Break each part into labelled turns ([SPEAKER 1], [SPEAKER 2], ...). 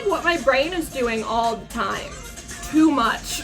[SPEAKER 1] what my brain is doing all the time. Too much.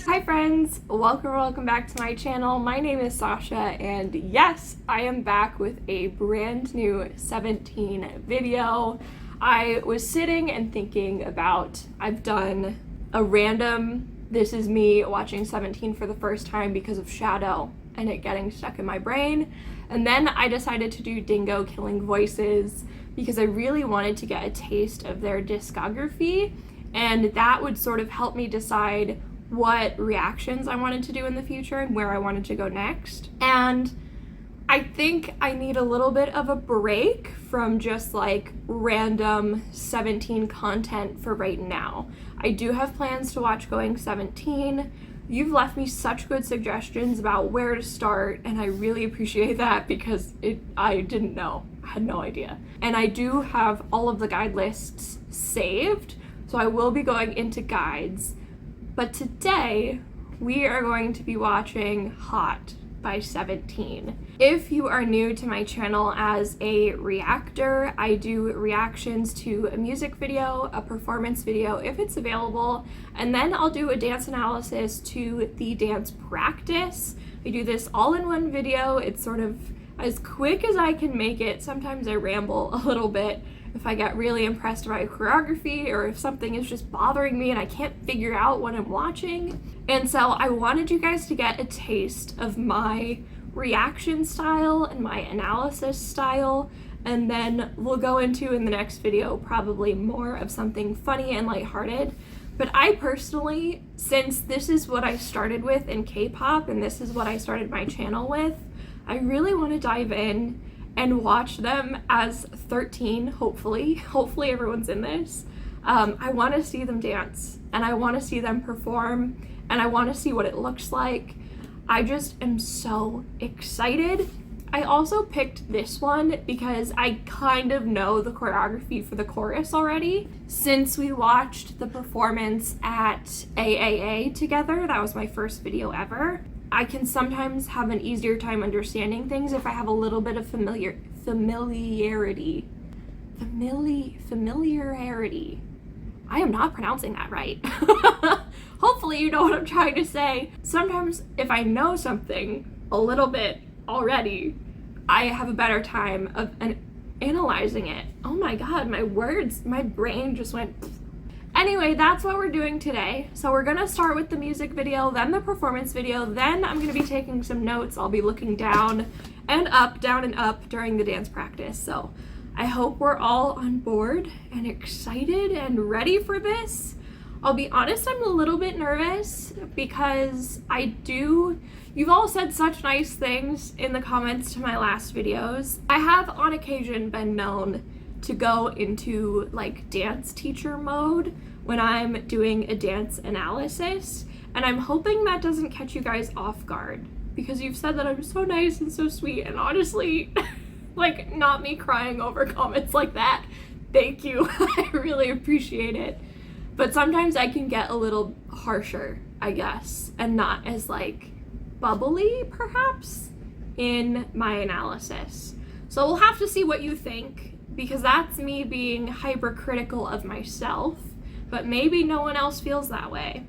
[SPEAKER 1] Hi friends, welcome back to my channel. My name is Sasha, and yes, I am back with a brand new 17 video. I was sitting and thinking about, I've done a random, this is me watching 17 for the first time because of Shadow and it getting stuck in my brain. And then I decided to do Dingo Killing Voices because I really wanted to get a taste of their discography, and that would sort of help me decide what reactions I wanted to do in the future and where I wanted to go next. And I think I need a little bit of a break from just like random 17 content for right now. I do have plans to watch Going 17. You've left me such good suggestions about where to start, and I really appreciate that because I didn't know. I had no idea. And I do have all of the guide lists saved, so I will be going into guides. But today, we are going to be watching Hot by 17. If you are new to my channel as a reactor, I do reactions to a music video, a performance video if it's available, and then I'll do a dance analysis to the dance practice. I do this all in one video. It's sort of as quick as I can make it. Sometimes I ramble a little bit if I get really impressed by choreography or if something is just bothering me and I can't figure out what I'm watching. And so I wanted you guys to get a taste of my reaction style and my analysis style, and then we'll go into in the next video probably more of something funny and lighthearted. But I personally, since this is what I started with in K-pop and this is what I started my channel with, I really want to dive in and watch them as 13, hopefully everyone's in this. I want to see them dance, and I want to see them perform, and I want to see what it looks like. I just am so excited. I also picked this one because I kind of know the choreography for the chorus already. Since we watched the performance at AAA together, that was my first video ever, I can sometimes have an easier time understanding things if I have a little bit of familiarity. Familiarity. I am not pronouncing that right. Hopefully you know what I'm trying to say. Sometimes if I know something a little bit already, I have a better time of analyzing it. Oh my god, my brain just went. Anyway, that's what we're doing today. So we're gonna start with the music video, then the performance video, then I'm gonna be taking some notes. I'll be looking down and up during the dance practice. So I hope we're all on board and excited and ready for this. I'll be honest, I'm a little bit nervous because you've all said such nice things in the comments to my last videos. I have on occasion been known to go into like dance teacher mode when I'm doing a dance analysis, and I'm hoping that doesn't catch you guys off guard because you've said that I'm so nice and so sweet, and honestly, like, not me crying over comments like that. Thank you. I really appreciate it. But sometimes I can get a little harsher, I guess, and not as like bubbly perhaps in my analysis. So we'll have to see what you think, because that's me being hypercritical of myself, but maybe no one else feels that way.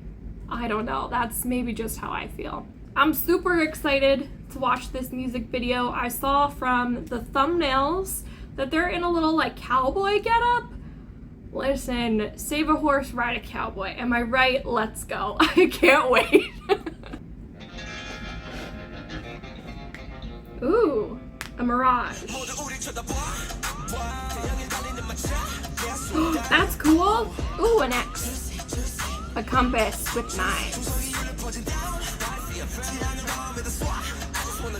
[SPEAKER 1] I don't know, that's maybe just how I feel. I'm super excited to watch this music video. I saw from the thumbnails that they're in a little like cowboy getup. Listen, save a horse, ride a cowboy. Am I right? Let's go. I can't wait. Ooh, a mirage. That's cool. Ooh, an X. A compass with knives.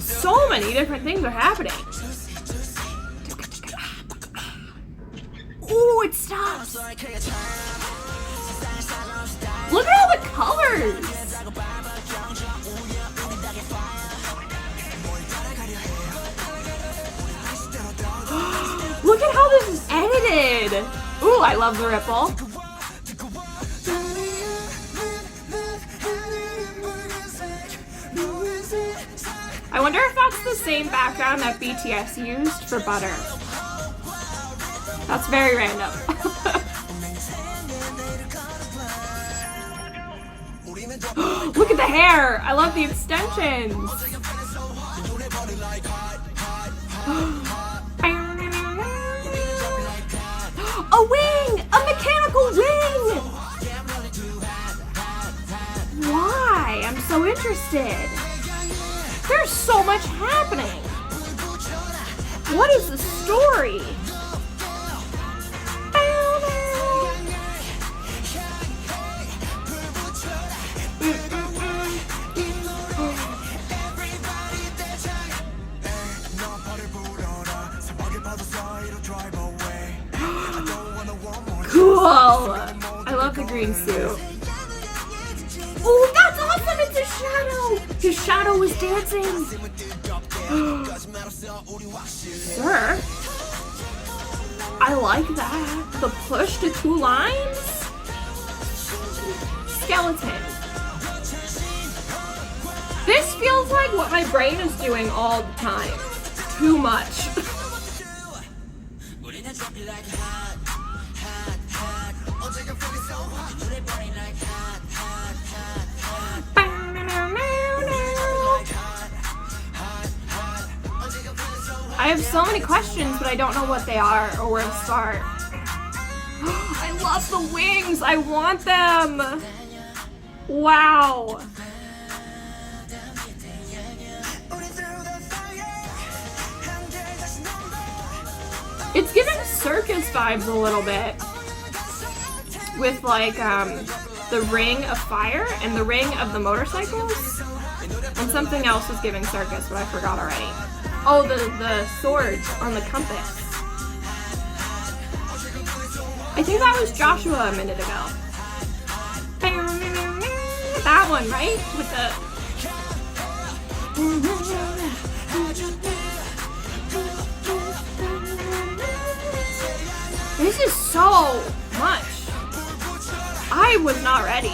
[SPEAKER 1] So many different things are happening. Ooh, it stops. Look at all the colors. Look at how this is edited. Ooh, I love the ripple. I wonder if that's the same background that BTS used for Butter. That's very random. Look at the hair. I love the extensions. A wing! A mechanical wing! Why? I'm so interested. There's so much happening. What is the story? Cool! I love the green suit. Oh, that's awesome! It's his shadow! His shadow was dancing! Sir? I like that. The push to 2 lines? Skeleton. This feels like what my brain is doing all the time. Too much. I have so many questions, but I don't know what they are or where to start. I love the wings. I want them. Wow. It's giving circus vibes a little bit with like the ring of fire and the ring of the motorcycles, and something else was giving circus, but I forgot already. Oh, the swords on the compass. I think that was Joshua a minute ago. That one, right? With the... This is so much. I was not ready.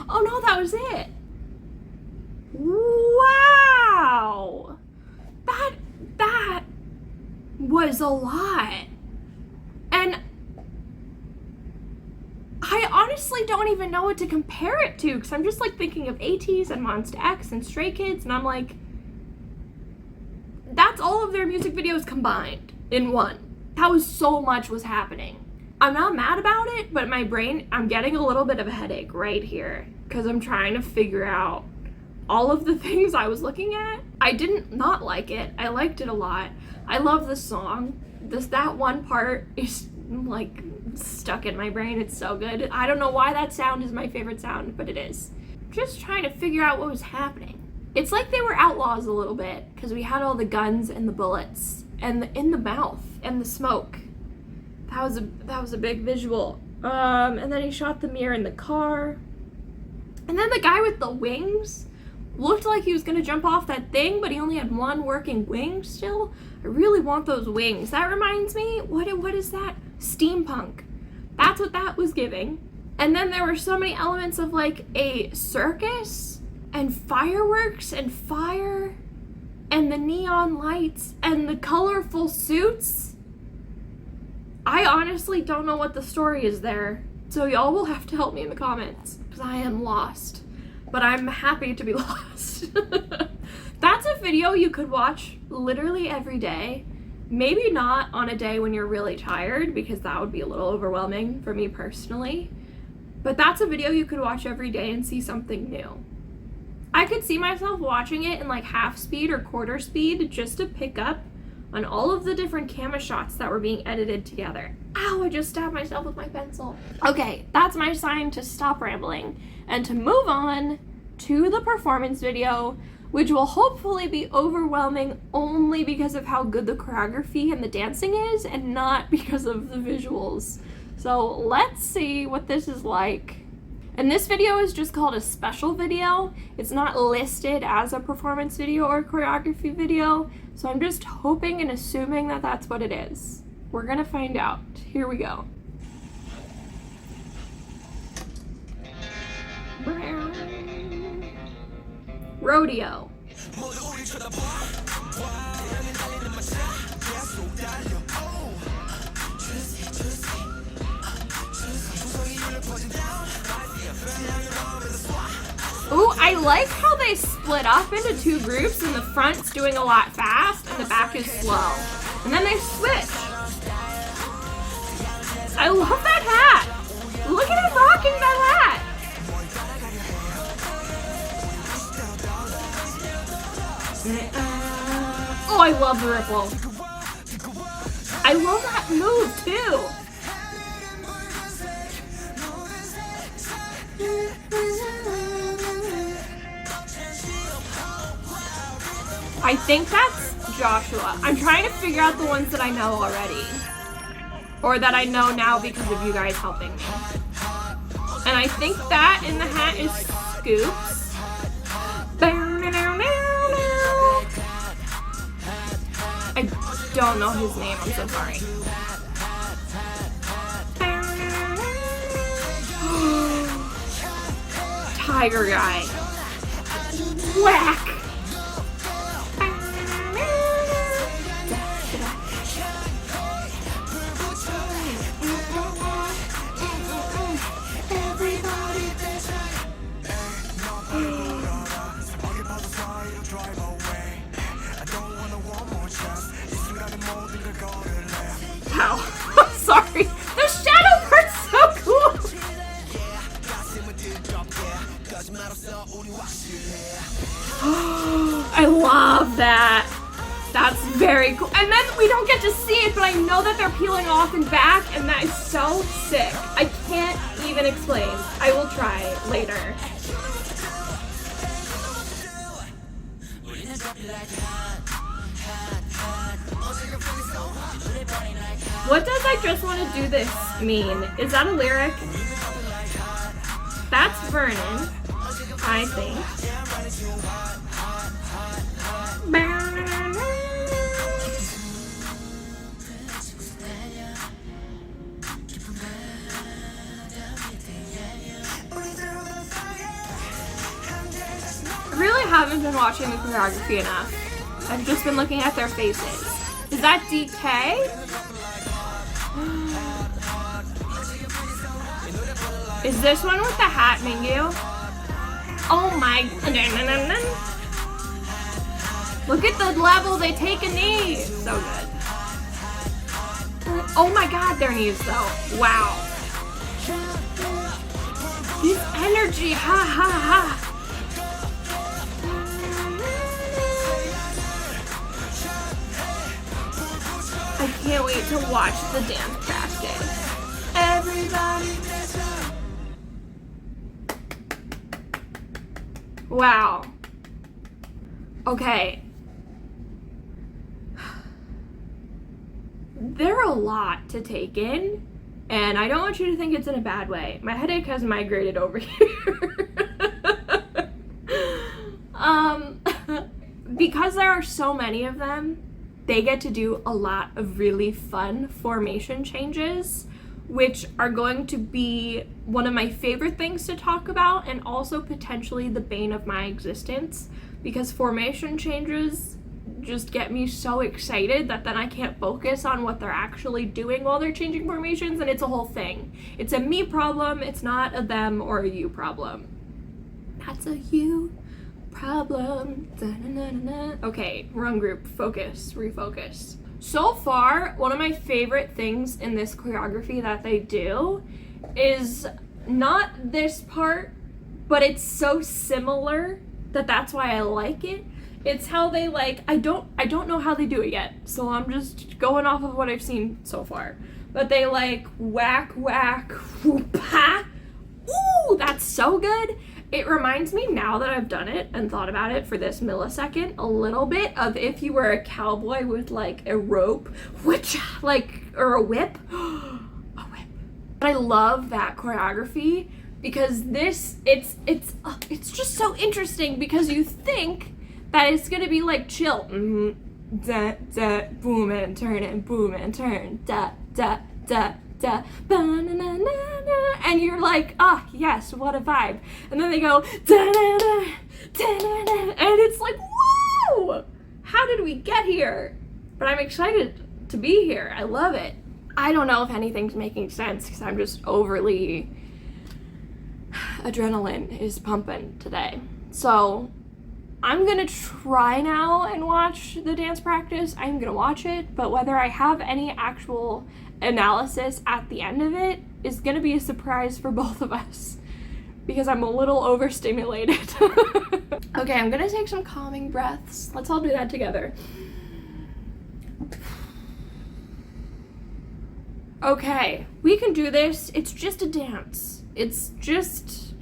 [SPEAKER 1] Oh no, that was it. Wow. That was a lot. And I honestly don't even know what to compare it to, because I'm just like thinking of ATEEZ and Monsta X and Stray Kids, and I'm like, that's all of their music videos combined in one. How so much was happening. I'm not mad about it, but my brain, I'm getting a little bit of a headache right here because I'm trying to figure out all of the things I was looking at. I didn't not like it. I liked it a lot. I love the song. That one part is like stuck in my brain. It's so good. I don't know why that sound is my favorite sound, but it is. Just trying to figure out what was happening. It's like they were outlaws a little bit because we had all the guns and the bullets and in the mouth and the smoke. That was a big visual. And then he shot the mirror in the car. And then the guy with the wings looked like he was gonna jump off that thing, but he only had one working wing still. I really want those wings. That reminds me, what is that? Steampunk. That's what that was giving. And then there were so many elements of like a circus and fireworks and fire and the neon lights and the colorful suits. I honestly don't know what the story is there, so y'all will have to help me in the comments because I am lost, but I'm happy to be lost. That's a video you could watch literally every day. Maybe not on a day when you're really tired, because that would be a little overwhelming for me personally, but that's a video you could watch every day and see something new. I could see myself watching it in like half speed or quarter speed just to pick up on all of the different camera shots that were being edited together. Ow, I just stabbed myself with my pencil. Okay, that's my sign to stop rambling and to move on to the performance video, which will hopefully be overwhelming only because of how good the choreography and the dancing is and not because of the visuals. So let's see what this is like. And this video is just called a special video. It's not listed as a performance video or choreography video, so I'm just hoping and assuming that that's what it is. We're gonna find out. Here we go. Rodeo. I like how they split up into two groups and the front's doing a lot fast and the back is slow. And then they switch. I love that hat. Look at him rocking that hat. Oh, I love the ripple. I love that move too. I think that's Joshua. I'm trying to figure out the ones that I know already. Or that I know now because of you guys helping me. And I think that in the hat is Scoops. I don't know his name, I'm so sorry. Tiger guy. Whack! Wow. I'm sorry. The shadow part's so cool. I love that. That's very cool. And then we don't get to see it, but I know that they're peeling off and back, and that is so sick. I can't even explain. I will try later. What does I just want to do this mean? Is that a lyric? That's Vernon, I think. I really haven't been watching the choreography enough. I've just been looking at their faces. Is that DK? Is this one with the hat, Mingyu? Oh my... Look at the level they take a knee. So good. Oh my god, their knees though. Wow. This energy, ha ha ha. I can't wait to watch the dance practice. Everybody. Wow. Okay. There are a lot to take in, and I don't want you to think it's in a bad way. My headache has migrated over here. Because there are so many of them, they get to do a lot of really fun formation changes, which are going to be one of my favorite things to talk about, and also potentially the bane of my existence, because formation changes just get me so excited that then I can't focus on what they're actually doing while they're changing formations, and it's a whole thing. It's a me problem, it's not a them or a you problem. That's a you problem. Da-na-na-na-na. Okay, wrong group. Focus, refocus. So far, one of my favorite things in this choreography that they do is not this part, but it's so similar that that's why I like it. It's how they like, I don't know how they do it yet, so I'm just going off of what I've seen so far. But they like whack, whack, whoop-ha. Ooh, that's so good. It reminds me, now that I've done it and thought about it for this millisecond, a little bit of if you were a cowboy with like a rope, which like, or a whip. A whip. But I love that choreography because this, it's just so interesting because you think that it's gonna be like chill. Da, da, boom and turn and boom and turn. Da, da, da. Da, ba, na, na, na, na, and you're like, ah, yes, what a vibe. And then they go, da, da, da, da, da, da, and it's like, whoa, how did we get here? But I'm excited to be here. I love it. I don't know if anything's making sense because I'm just overly, adrenaline is pumping today. So I'm gonna try now and watch the dance practice. I'm gonna watch it, but whether I have any actual analysis at the end of it is gonna be a surprise for both of us because I'm a little overstimulated. Okay, I'm gonna take some calming breaths. Let's all do that together. Okay, we can do this. It's just a dance. It's just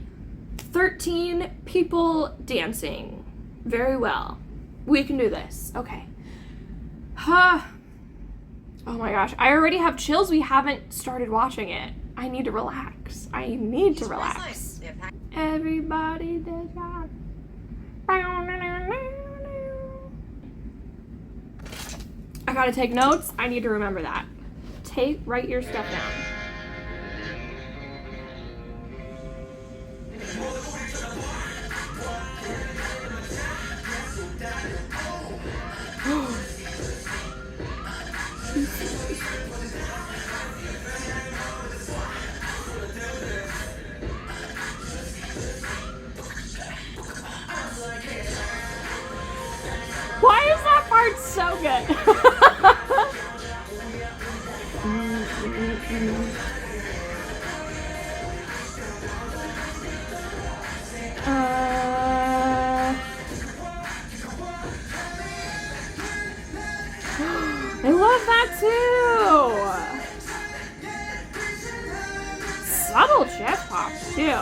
[SPEAKER 1] 13 people dancing very well. We can do this. Okay. Oh my gosh, I already have chills. We haven't started watching it. I need to relax. I need to relax. Everybody does that. I gotta take notes. I need to remember that. Write your stuff down. Why is that part so good? I love that too. Subtle chest pops too.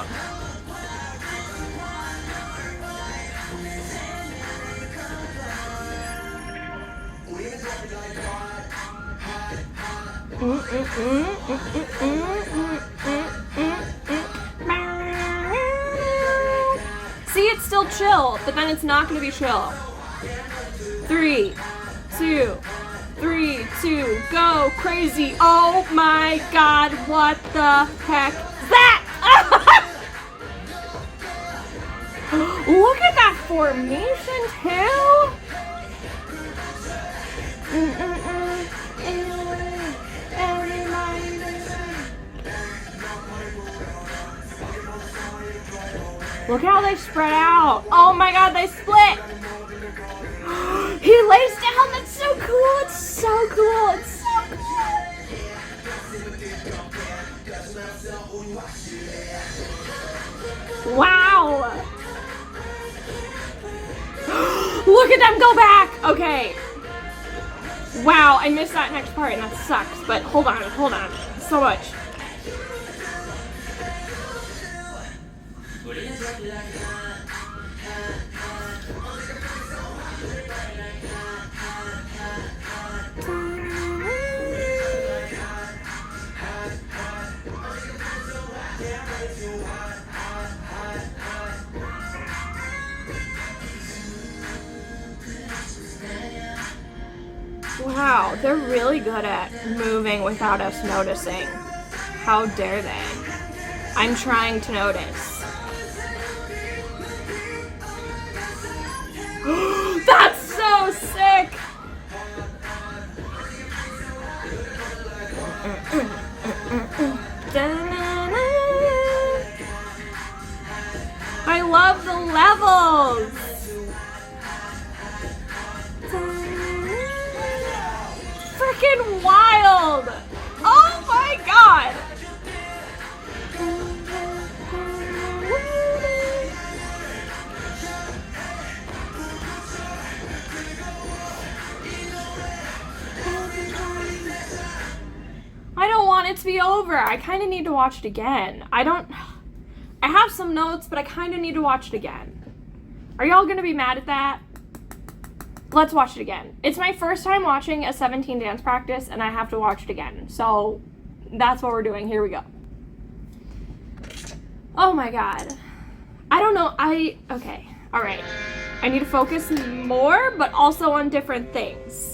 [SPEAKER 1] See, it's still chill, but then it's not going to be chill. 3, 2, 3, 2, go crazy. Oh my god, what the heck is that? Look at that formation too. Look how they spread out. Oh my god, they split. He lays down. That's so cool. It's so cool. It's so cool. Wow. Look at them go back. Okay. Wow, I missed that next part and that sucks. But hold on. So much. Wow, they're really good at moving without us noticing. How dare they? I'm trying to notice. That's so sick! I love the levels! Freaking wild! Oh my god! I don't want it to be over. I kind of need to watch it again. I have some notes, but I kind of need to watch it again. Are y'all gonna be mad at that? Let's watch it again. It's my first time watching a 17 dance practice, and I have to watch it again. So that's what we're doing. Here we go. Oh my god. I don't know. Okay. All right. I need to focus more, but also on different things.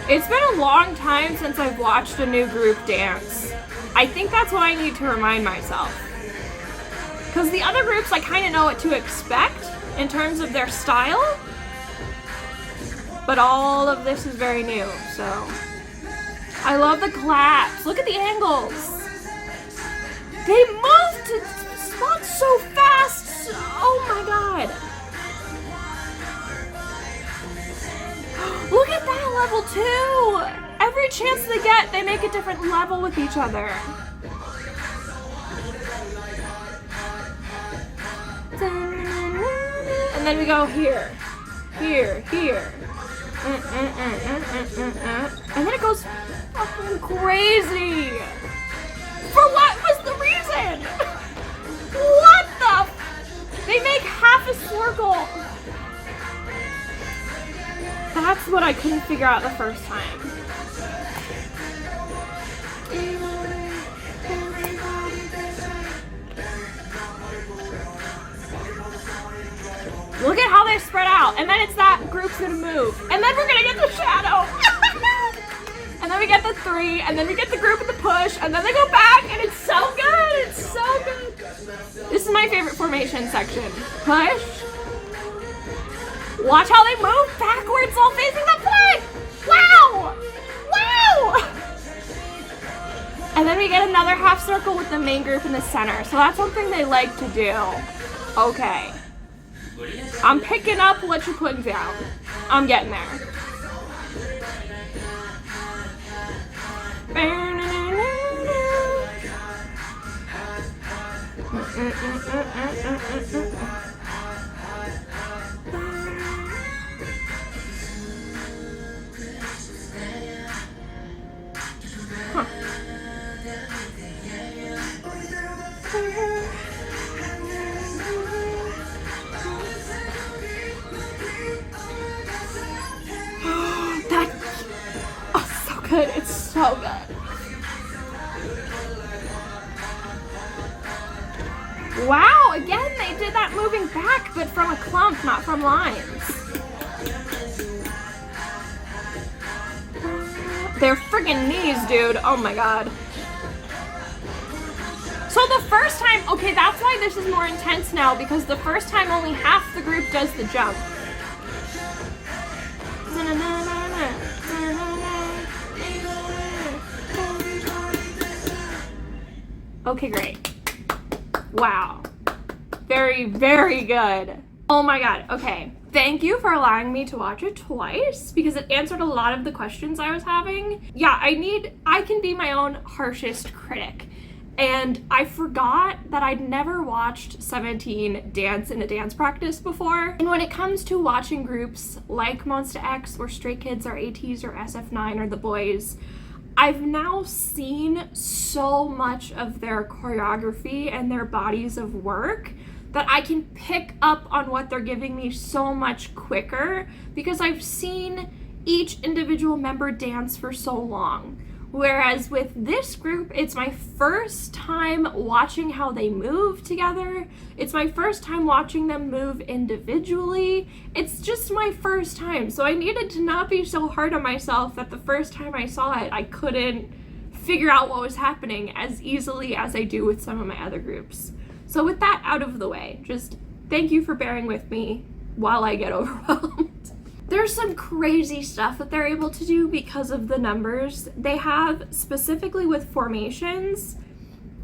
[SPEAKER 1] It's been a long time since I've watched a new group dance. I think that's what I need to remind myself. Because the other groups, I kind of know what to expect in terms of their style. But all of this is very new, so. I love the collapse. Look at the angles. They moved to spots so fast. Oh my god. Look at that level too. Every chance they get, they make a different level with each other. And then we go here, here, here. And then it goes fucking crazy. For what was the reason? What the? They make half a circle. That's what I couldn't figure out the first time. Look at how they spread out. And then it's that group's gonna move. And then we're gonna get the shadow. And then we get the 3, and then we get the group with the push, and then they go back, and it's so good. It's so good. This is my favorite formation section. Push. Watch how they move backwards while facing the flag. Wow. Wow. And then we get another half circle with the main group in the center. So that's something they like to do. Okay. I'm picking up what you're putting down. I'm getting there. Good. It's so good. Wow, again, they did that moving back, but from a clump, not from lines. Their friggin' knees, dude. Oh my god. So the first time, okay, that's why this is more intense now, because the first time only half the group does the jump. Okay, great. Wow. Very, very good. Oh my god, okay. Thank you for allowing me to watch it twice because it answered a lot of the questions I was having. Yeah, I can be my own harshest critic. And I forgot that I'd never watched 17 dance in a dance practice before. And when it comes to watching groups like Monsta X or Stray Kids or ATEEZ or SF9 or The Boys, I've now seen so much of their choreography and their bodies of work that I can pick up on what they're giving me so much quicker because I've seen each individual member dance for so long. Whereas with this group, it's my first time watching how they move together. It's my first time watching them move individually. It's just my first time. So I needed to not be so hard on myself that the first time I saw it, I couldn't figure out what was happening as easily as I do with some of my other groups. So with that out of the way, just thank you for bearing with me while I get overwhelmed. There's some crazy stuff that they're able to do because of the numbers they have, specifically with formations,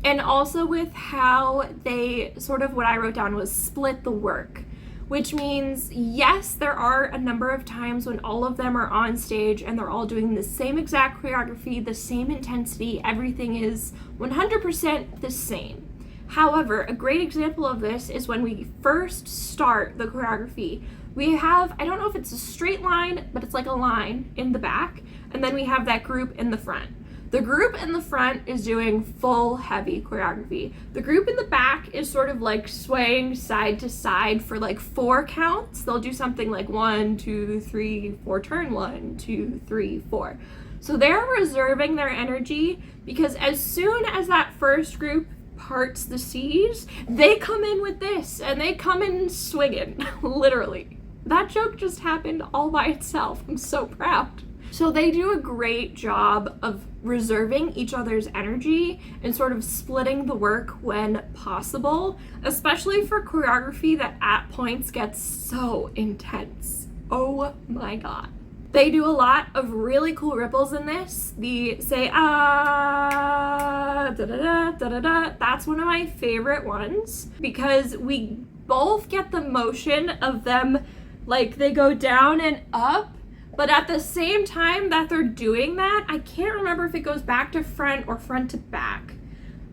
[SPEAKER 1] and also with how they sort of, what I wrote down was split the work, which means, yes, there are a number of times when all of them are on stage and they're all doing the same exact choreography, the same intensity, everything is 100% the same. However, a great example of this is when we first start the choreography. We have, I don't know if it's a straight line, but it's like a line in the back, and then we have that group in the front. The group in the front is doing full heavy choreography. The group in the back is sort of like swaying side to side for like 4 counts. They'll do something like 1, 2, 3, 4, turn 1, 2, 3, 4. So they're reserving their energy because as soon as that first group parts the seas, they come in with this and they come in swinging, literally. That joke just happened all by itself. I'm so proud. So they do a great job of reserving each other's energy and sort of splitting the work when possible, especially for choreography that at points gets so intense. Oh my god. They do a lot of really cool ripples in this. The say ah da da da da da da. That's one of my favorite ones because we both get the motion of them, like they go down and up, but at the same time that they're doing that, I can't remember if it goes back to front or front to back.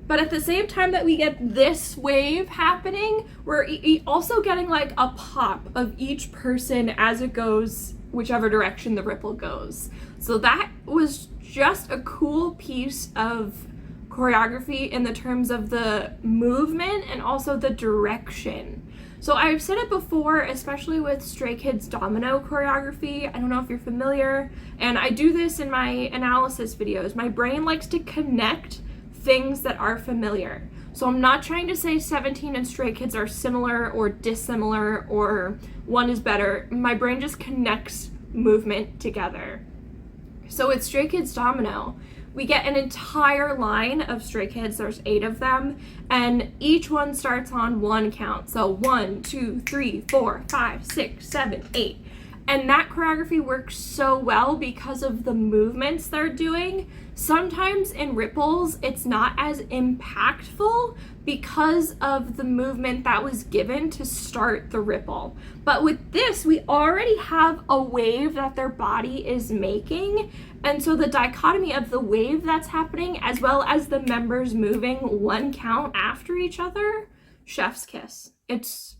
[SPEAKER 1] But at the same time that we get this wave happening, we're also getting like a pop of each person as it goes whichever direction the ripple goes. So that was just a cool piece of choreography in the terms of the movement and also the direction. So I've said it before, especially with Stray Kids domino choreography. I don't know if you're familiar, and I do this in my analysis videos. My brain likes to connect things that are familiar. So I'm not trying to say 17 and Stray Kids are similar or dissimilar or one is better. My brain just connects movement together. So with Stray Kids domino, we get an entire line of Stray Kids. There's 8 of them, and each one starts on 1 count. So 1, 2, 3, 4, 5, 6, 7, 8. And that choreography works so well because of the movements they're doing. Sometimes in ripples, it's not as impactful because of the movement that was given to start the ripple. But with this, we already have a wave that their body is making. And so the dichotomy of the wave that's happening as well as the members moving 1 count after each other, chef's kiss. It's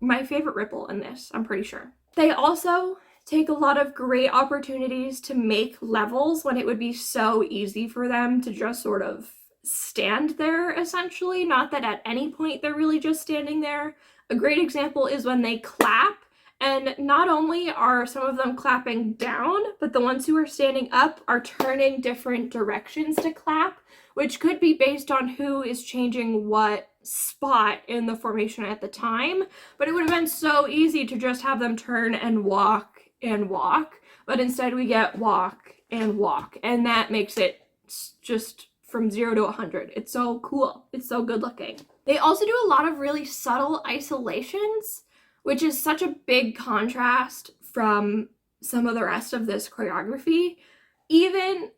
[SPEAKER 1] my favorite ripple in this, I'm pretty sure. They also take a lot of great opportunities to make levels when it would be so easy for them to just sort of stand there, essentially. Not that at any point they're really just standing there. A great example is when they clap, and not only are some of them clapping down, but the ones who are standing up are turning different directions to clap, which could be based on who is changing what spot in the formation at the time. But it would have been so easy to just have them turn and walk, but instead we get walk, and that makes it just from 0 to 100. It's so cool. It's so good looking. They also do a lot of really subtle isolations, which is such a big contrast from some of the rest of this choreography. Even,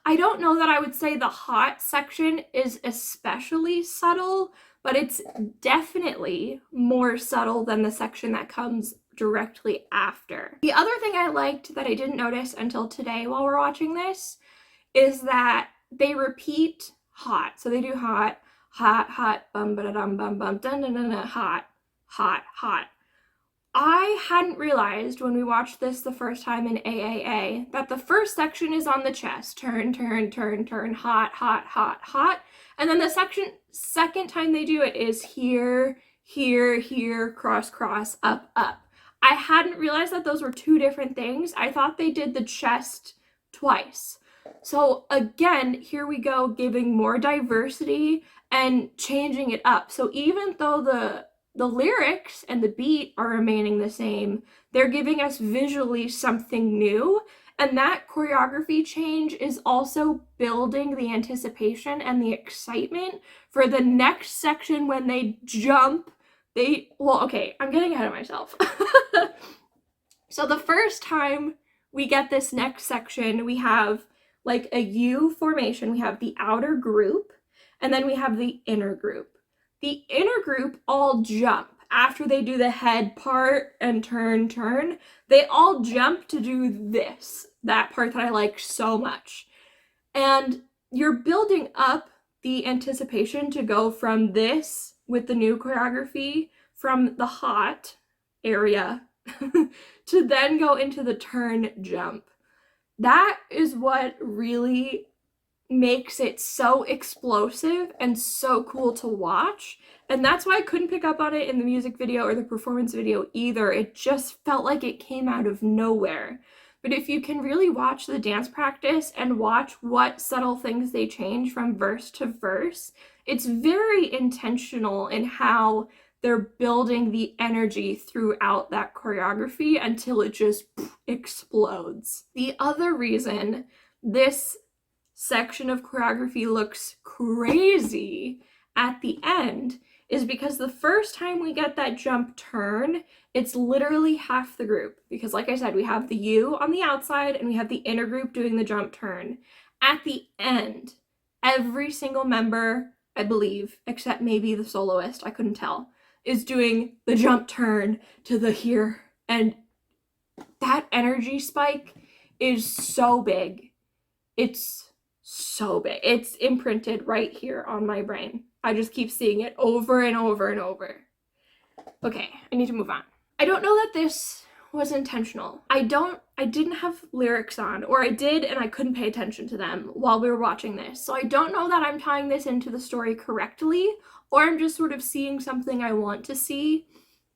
[SPEAKER 1] I don't know that I would say the hot section is especially subtle, but it's definitely more subtle than the section that comes directly after. The other thing I liked that I didn't notice until today while we're watching this is that they repeat hot. So they do hot, hot, hot, bum, ba-da-dum, bum, bum, dun, dun, dun, dun, hot, hot, hot. I hadn't realized when we watched this the first time in AAA that the first section is on the chest. Turn, turn, turn, turn, hot, hot, hot, hot. And then the second time they do it is here, here, here, cross, cross, up, up. I hadn't realized that those were 2 different things. I thought they did the chest twice. So again, here we go, giving more diversity and changing it up. So even though the lyrics and the beat are remaining the same, they're giving us visually something new. And that choreography change is also building the anticipation and the excitement for the next section when they jump. Well, okay, I'm getting ahead of myself. So the first time we get this next section, we have like a U formation. We have the outer group, and then we have the inner group. The inner group all jump after they do the head part and turn, turn. They all jump to do this, that part that I like so much. And you're building up the anticipation to go from this with the new choreography, from the hot area to then go into the turn jump. That is what really makes it so explosive and so cool to watch. And that's why I couldn't pick up on it in the music video or the performance video either. It just felt like it came out of nowhere. But if you can really watch the dance practice and watch what subtle things they change from verse to verse, it's very intentional in how they're building the energy throughout that choreography until it just explodes. The other reason this section of choreography looks crazy at the end is because the first time we get that jump turn, it's literally half the group. Because like I said, we have the U on the outside and we have the inner group doing the jump turn. At the end, every single member, I believe, except maybe the soloist, I couldn't tell, is doing the jump turn to the here. And that energy spike is so big. It's so big. It's imprinted right here on my brain. I just keep seeing it over and over and over. Okay, I need to move on. I don't know that this was intentional. I didn't have lyrics on, or I did and I couldn't pay attention to them while we were watching this. So I don't know that I'm tying this into the story correctly, or I'm just sort of seeing something I want to see.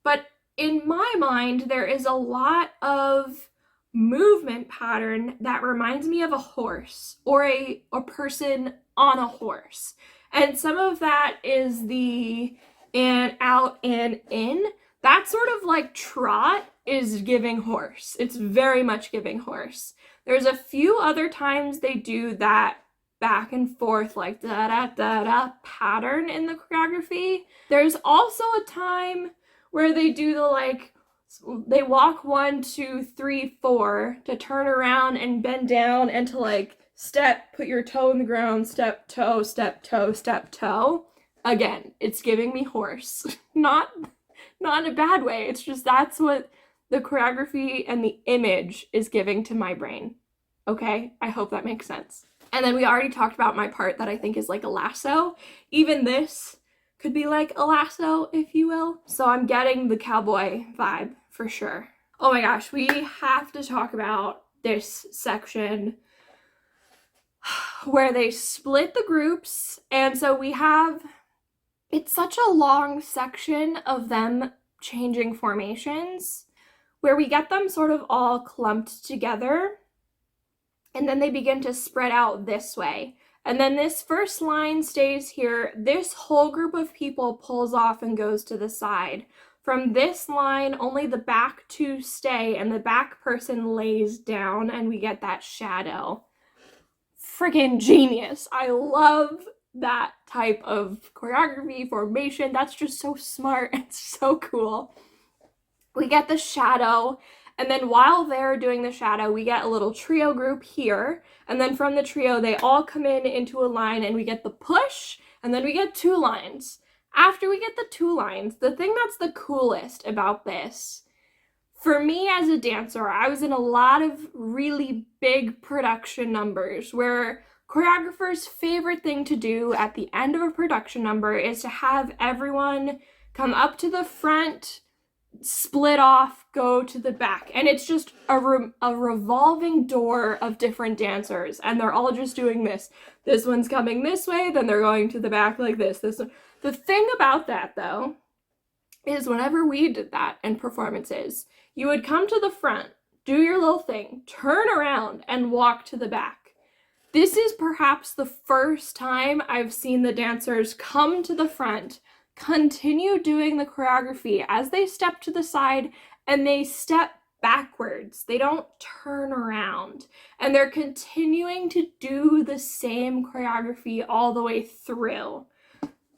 [SPEAKER 1] But in my mind, there is a lot of movement pattern that reminds me of a horse or a person on a horse. And some of that is the in, out, and in. That sort of like trot is giving horse. It's very much giving horse. There's a few other times they do that back and forth like da-da-da-da pattern in the choreography. There's also a time where they do the like, they walk 1, 2, 3, 4 to turn around and bend down and to like step, put your toe in the ground, step, toe, step, toe, step, toe. Again, it's giving me horse. Not in a bad way. It's just that's what the choreography and the image is giving to my brain. Okay? I hope that makes sense. And then we already talked about my part that I think is like a lasso. Even this could be like a lasso, if you will. So I'm getting the cowboy vibe for sure. Oh my gosh, we have to talk about this section where they split the groups. And so we have, it's such a long section of them changing formations where we get them sort of all clumped together. And then they begin to spread out this way. And then this first line stays here. This whole group of people pulls off and goes to the side. From this line, only the back two stay and the back person lays down and we get that shadow. Freaking genius. I love that type of choreography, formation. That's just so smart. It's so cool. We get the shadow. And then while they're doing the shadow, we get a little trio group here. And then from the trio, they all come in into a line and we get the push and then we get 2 lines. After we get the 2 lines, the thing that's the coolest about this, for me as a dancer, I was in a lot of really big production numbers where choreographers' favorite thing to do at the end of a production number is to have everyone come up to the front, split off, go to the back, and it's just a revolving door of different dancers, and they're all just doing this. This one's coming this way, then they're going to the back like this. This one. The thing about that, though, is whenever we did that in performances, you would come to the front, do your little thing, turn around, and walk to the back. This is perhaps the first time I've seen the dancers come to the front, continue doing the choreography as they step to the side, and they step backwards. They don't turn around. And they're continuing to do the same choreography all the way through.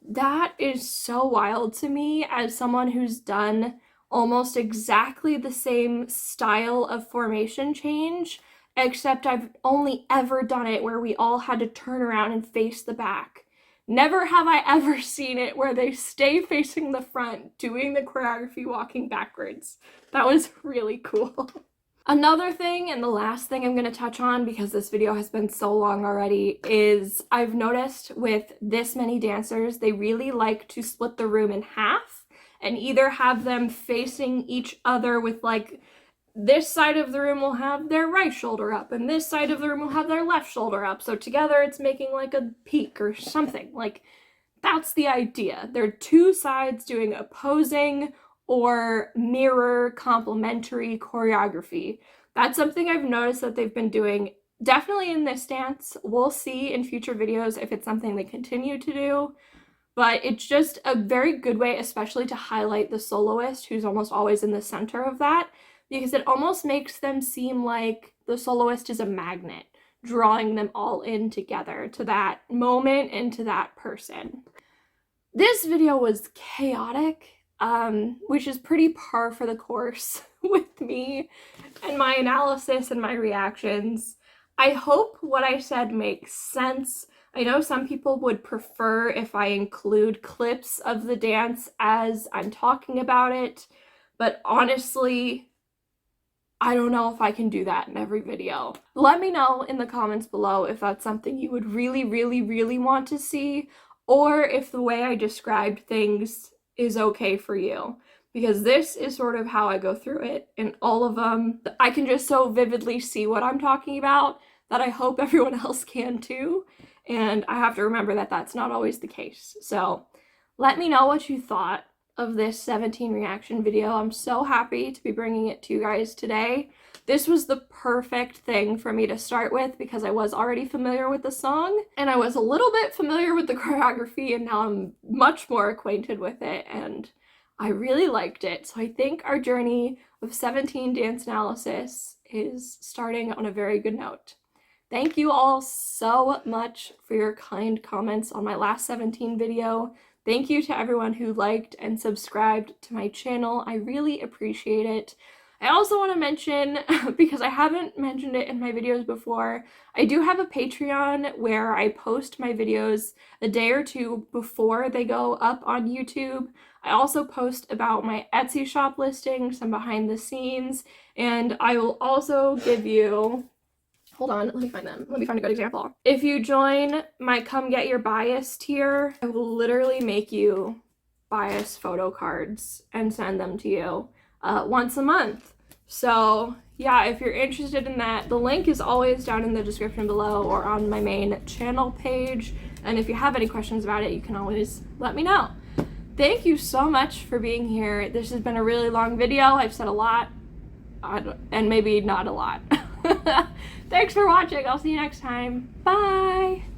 [SPEAKER 1] That is so wild to me as someone who's done almost exactly the same style of formation change, except I've only ever done it where we all had to turn around and face the back. Never have I ever seen it where they stay facing the front, doing the choreography, walking backwards. That was really cool. Another thing, and the last thing I'm going to touch on, because this video has been so long already, is I've noticed with this many dancers, they really like to split the room in half and either have them facing each other with like, this side of the room will have their right shoulder up and this side of the room will have their left shoulder up. So together it's making like a peak or something. Like, that's the idea. They're 2 sides doing opposing or mirror complementary choreography. That's something I've noticed that they've been doing definitely in this dance. We'll see in future videos if it's something they continue to do. But it's just a very good way, especially to highlight the soloist who's almost always in the center of that, because it almost makes them seem like the soloist is a magnet, drawing them all in together to that moment and to that person. This video was chaotic, which is pretty par for the course with me and my analysis and my reactions. I hope what I said makes sense. I know some people would prefer if I include clips of the dance as I'm talking about it, but honestly, I don't know if I can do that in every video. Let me know in the comments below if that's something you would really, really, really want to see, or if the way I described things is okay for you. Because this is sort of how I go through it in all of them. I can just so vividly see what I'm talking about that I hope everyone else can too. And I have to remember that that's not always the case. So let me know what you thought of this 17 reaction video. I'm so happy to be bringing it to you guys today. This was the perfect thing for me to start with because I was already familiar with the song and I was a little bit familiar with the choreography, and now I'm much more acquainted with it and I really liked it. So I think our journey of 17 dance analysis is starting on a very good note. Thank you all so much for your kind comments on my last 17 video. Thank you to everyone who liked and subscribed to my channel. I really appreciate it. I also want to mention, because I haven't mentioned it in my videos before, I do have a Patreon where I post my videos a day or two before they go up on YouTube. I also post about my Etsy shop listing, some behind the scenes, and I will also give you... Hold on, let me find them. Let me find a good example. If you join my Come Get Your Bias tier, I will literally make you bias photo cards and send them to you once a month. So yeah, if you're interested in that, the link is always down in the description below or on my main channel page. And if you have any questions about it, you can always let me know. Thank you so much for being here. This has been a really long video. I've said a lot, and maybe not a lot. Thanks for watching. I'll see you next time. Bye!